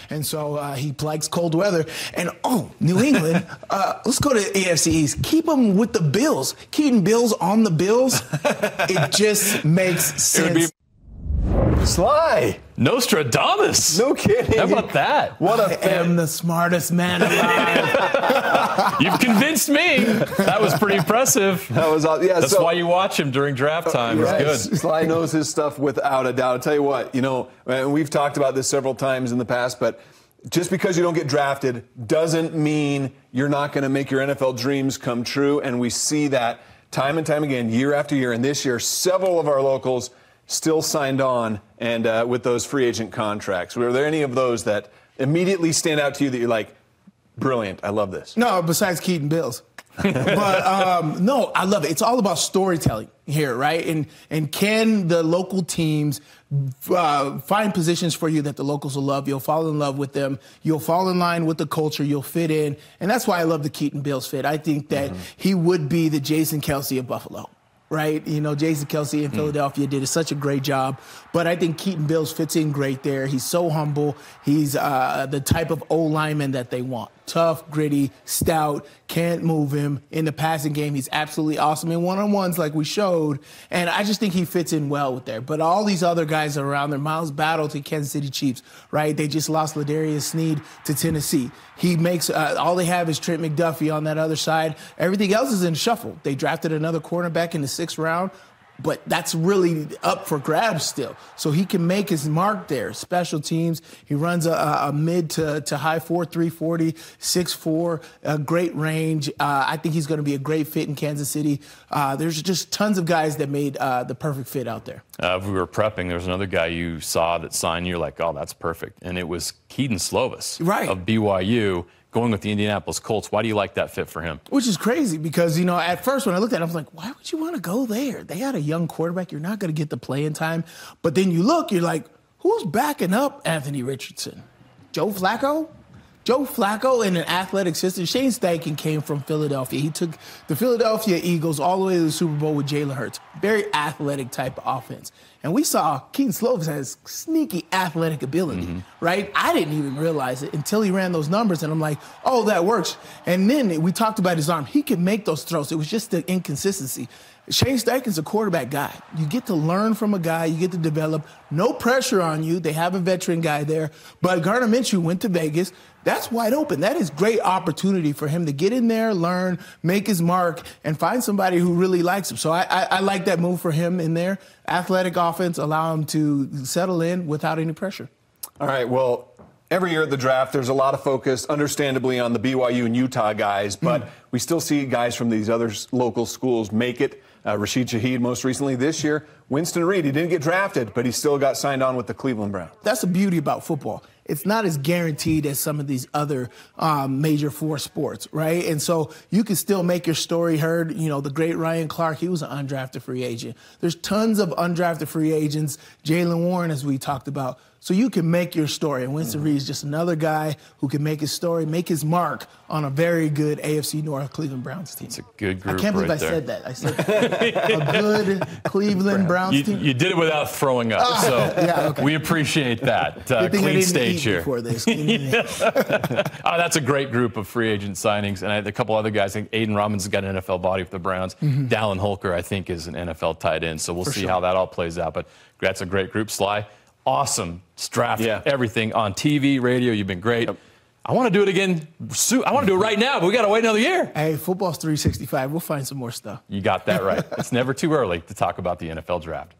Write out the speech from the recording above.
And so he likes cold weather. And, New England, let's go to AFC East. Keep him with the Bills. Keeping Bills on the Bills, it just makes sense. SLY. Nostradamus. No kidding. How about that? What I am the smartest man alive. You've convinced me. That was pretty impressive. That was yeah. That's why you watch him during draft time. Right. It's good. SLY knows his stuff without a doubt. I'll tell you what, and we've talked about this several times in the past, but just because you don't get drafted doesn't mean you're not going to make your NFL dreams come true. And we see that time and time again, year after year. And this year, several of our locals still signed on and with those free agent contracts. Were there any of those that immediately stand out to you that you're like, brilliant, I love this? No, besides Keaton Bills. But no, I love it. It's all about storytelling here, right? And can the local teams find positions for you that the locals will love? You'll fall in love with them. You'll fall in line with the culture. You'll fit in. And that's why I love the Keaton Bills fit. I think that he would be the Jason Kelce of Buffalo. Right? Jason Kelce in Philadelphia did such a great job. But I think Keaton Bills fits in great there. He's so humble. He's the type of O-lineman that they want. Tough, gritty, stout, can't move him. In the passing game, he's absolutely awesome in one-on-ones like we showed. And I just think he fits in well with there. But all these other guys around there, Miles Battle to Kansas City Chiefs, right? They just lost Ladarius Sneed to Tennessee. He makes all they have is Trent McDuffie on that other side. Everything else is in shuffle. They drafted another cornerback in the 6th round. But that's really up for grabs still. So he can make his mark there. Special teams. He runs a mid to high 4.3 40, 6'4", a great range. I think he's going to be a great fit in Kansas City. There's just tons of guys that made the perfect fit out there. If we were prepping, there was another guy you saw that signed. You're like, oh, that's perfect. And it was Keaton Slovis of BYU. Going with the Indianapolis Colts. Why do you like that fit for him? Which is crazy because, at first when I looked at it, I was like, why would you want to go there? They got a young quarterback. You're not going to get the playing time. But then you look, you're like, who's backing up Anthony Richardson? Joe Flacco? Joe Flacco and an athletic system. Shane Steichen came from Philadelphia. He took the Philadelphia Eagles all the way to the Super Bowl with Jalen Hurts. Very athletic type of offense. And we saw Keaton Slovis has sneaky athletic ability, right? I didn't even realize it until he ran those numbers, and I'm like, oh, that works. And then we talked about his arm. He can make those throws. It was just the inconsistency. Shane Steichen's a quarterback guy. You get to learn from a guy. You get to develop. No pressure on you. They have a veteran guy there. But Gardner Minshew went to Vegas. That's wide open. That is great opportunity for him to get in there, learn, make his mark, and find somebody who really likes him. So I like that move for him in there. Athletic offense, allow him to settle in without any pressure. All right, well, every year at the draft, there's a lot of focus, understandably, on the BYU and Utah guys, but we still see guys from these other local schools make it. Rashid Shaheed most recently this year. Winston Reed, he didn't get drafted, but he still got signed on with the Cleveland Browns. That's the beauty about football. It's not as guaranteed as some of these other major 4 sports, right? And so you can still make your story heard. The great Ryan Clark, he was an undrafted free agent. There's tons of undrafted free agents. Jaylen Warren, as we talked about. So you can make your story. And Winston Reed is just another guy who can make his story, make his mark on a very good AFC North Cleveland Browns team. It's a good group. I can't believe I said that. I said a good Cleveland Browns team. You did it without throwing up. So we appreciate that. Clean stage here. Before this. That's a great group of free agent signings. And a couple other guys. I think Aiden Robbins has got an NFL body with the Browns. Dallin Holker, I think, is an NFL tight end. So we'll see how that all plays out. But that's a great group. SLY, awesome draft. Everything on TV, radio. You've been great. I want to do it again soon. I want to do it right now, but we got to wait another year. Hey, football's 365. We'll find some more stuff. You got that right. It's never too early to talk about the NFL draft.